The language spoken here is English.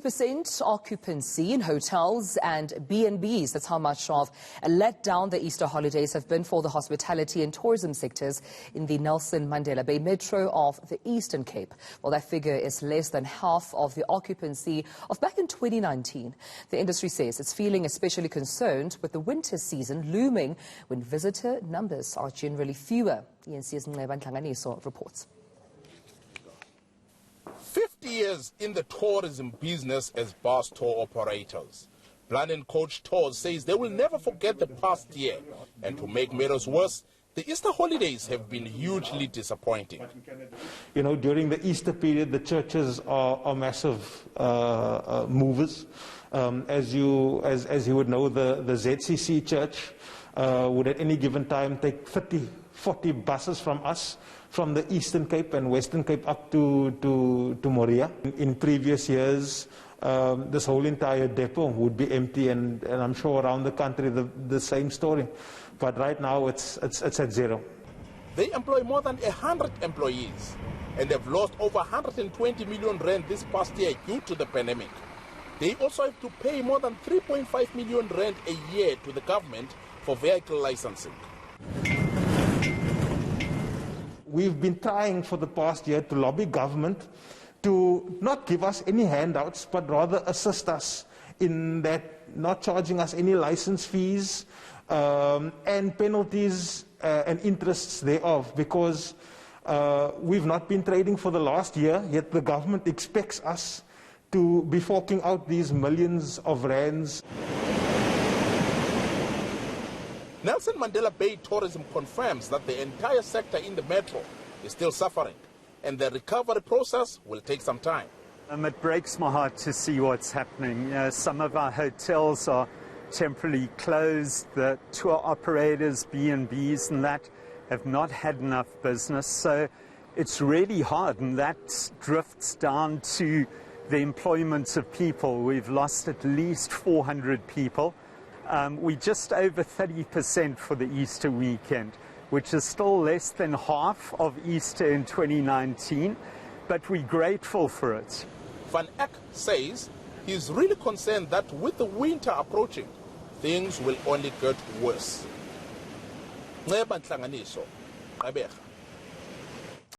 50% occupancy in hotels and B&Bs. That's how much of a letdown the Easter holidays have been for the hospitality and tourism sectors in the Nelson Mandela Bay Metro of the Eastern Cape. Well, that figure is less than half of the occupancy of back in 2019. The industry says it's feeling especially concerned with the winter season looming when visitor numbers are generally fewer. eNCA's Nceba Ntlanganiso reports. 50 years in the tourism business as bus tour operators. Plan & Coach Tours says they will never forget the past year. And to make matters worse, the Easter holidays have been hugely disappointing. You know, during the Easter period, the churches are massive movers. As you would know, the ZCC church would at any given time take 30, 40 buses from us, from the Eastern Cape and Western Cape up to Moria. In previous years, this whole entire depot would be empty, and I'm sure around the country the same story. But right now it's at zero. They employ more than 100 employees, and they've lost over 120 million rand this past year due to the pandemic. They also have to pay more than 3.5 million rand a year to the government for vehicle licensing. We've been trying for the past year to lobby government to not give us any handouts, but rather assist us in that, not charging us any license fees and penalties and interests thereof, because we've not been trading for the last year, yet the government expects us to be forking out these millions of rands. Nelson Mandela Bay Tourism confirms that the entire sector in the metro is still suffering, and the recovery process will take some time. It breaks my heart to see what's happening. Some of our hotels are temporarily closed. The tour operators, B&Bs and that, have not had enough business. So it's really hard, and that drifts down to the employment of people. We've lost at least 400 people. We're just over 30% for the Easter weekend, which is still less than half of Easter in 2019, but we're grateful for it. Van Eck says he's really concerned that with the winter approaching, things will only get worse. Nceba Ntlanganiso, Gqeberha.